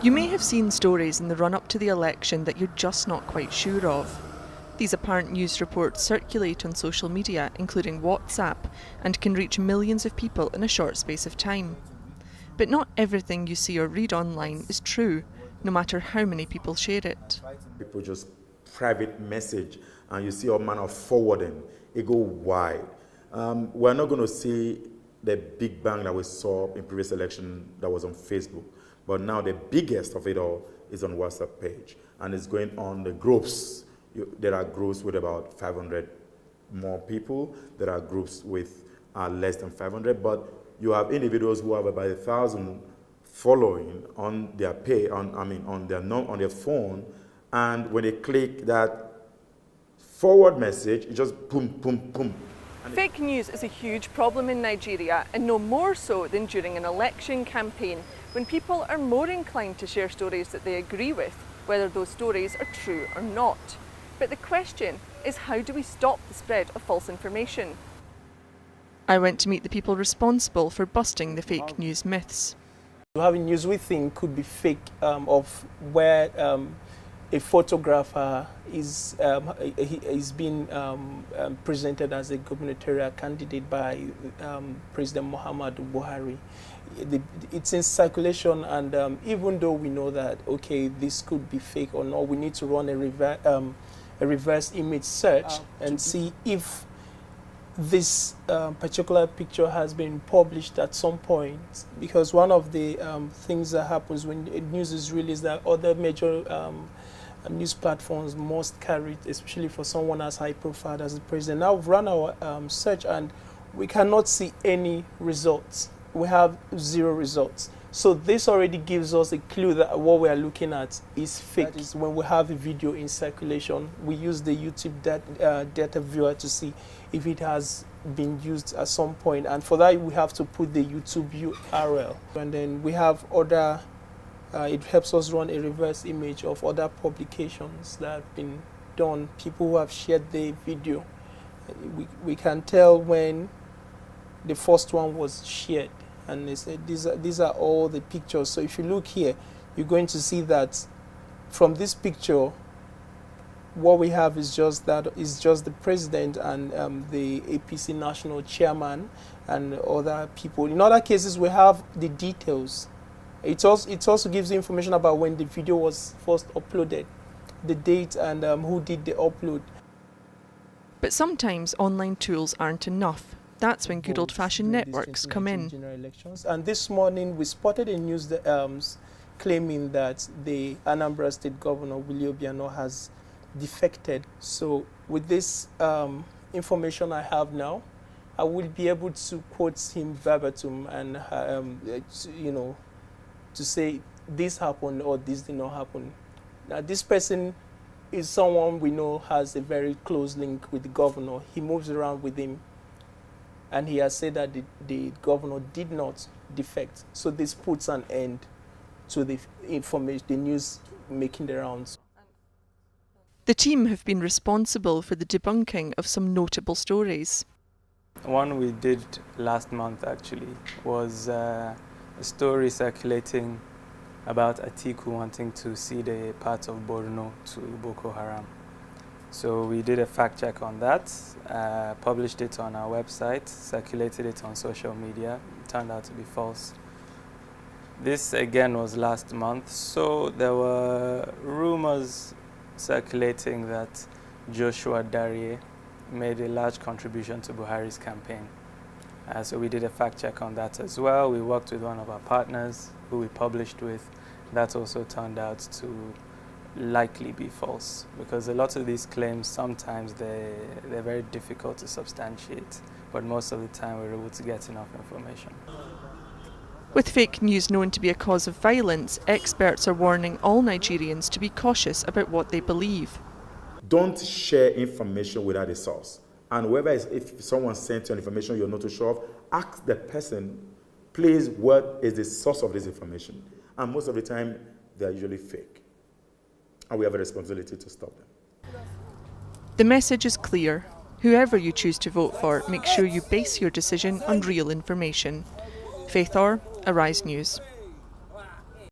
You may have seen stories in the run-up to the election that you're just not quite sure of. These apparent news reports circulate on social media, including WhatsApp, and can reach millions of people in a short space of time. But not everything you see or read online is true, no matter how many people share it. People just private message, and you see all manner of forwarding. It go wide. We're not going to see the big bang that we saw in previous election that was on Facebook. But now the biggest of it all is on WhatsApp page, and it's going on the groups. There are groups with about 500 more people. There are groups with less than 500, but you have individuals who have about 1,000 following on their on their phone, and when they click that forward message, it just boom, boom, boom. Fake news is a huge problem in Nigeria, and no more so than during an election campaign, when people are more inclined to share stories that they agree with, whether those stories are true or not. But the question is, how do we stop the spread of false information? I went to meet the people responsible for busting the fake news myths. Having news we think could be fake of where a photographer is being presented as a gubernatorial candidate by President Muhammadu Buhari. It's in circulation, and even though we know that, okay, this could be fake or not, we need to run a reverse image search and see if this particular picture has been published at some point. Because one of the things that happens when news is released, that other major news platforms must carry it, especially for someone as high profile as the president. Now we've run our search and we cannot see any results. We have 0 results. So this already gives us a clue that what we are looking at is fake. That is, when we have a video in circulation, we use the YouTube data viewer to see if it has been used at some point. And for that, we have to put the YouTube URL. And then we have other, it helps us run a reverse image of other publications that have been done, people who have shared the video. We can tell when the first one was shared. And they said these are all the pictures. So if you look here, you're going to see that from this picture, what we have is just the president and the APC national chairman and other people. In other cases, we have the details. It also gives you information about when the video was first uploaded, the date, and who did the upload. But sometimes online tools aren't enough. That's when good old-fashioned networks come in. And this morning we spotted a news that, claiming that the Anambra State Governor, Willie Obiano, has defected. So with this information I have now, I will be able to quote him verbatim and, to say this happened or this did not happen. Now this person is someone we know has a very close link with the governor. He moves around with him. And he has said that the governor did not defect. So this puts an end to the information, the news making the rounds. The team have been responsible for the debunking of some notable stories. One we did last month actually was a story circulating about Atiku wanting to cede a part of Borno to Boko Haram. So we did a fact check on that, published it on our website, circulated it on social media. It turned out to be false. This again was last month, so there were rumors circulating that Joshua Darie made a large contribution to Buhari's campaign. So we did a fact check on that as well. We worked with one of our partners who we published with. That also turned out to likely be false, because a lot of these claims, sometimes they're very difficult to substantiate, but most of the time we're able to get enough information. With fake news known to be a cause of violence, experts are warning all Nigerians to be cautious about what they believe. Don't share information without a source. And if someone sends you information you're not too sure of, ask the person, please, what is the source of this information? And most of the time, they're usually fake. And we have a responsibility to stop them. The message is clear. Whoever you choose to vote for, make sure you base your decision on real information. Faith Orr, Arise News.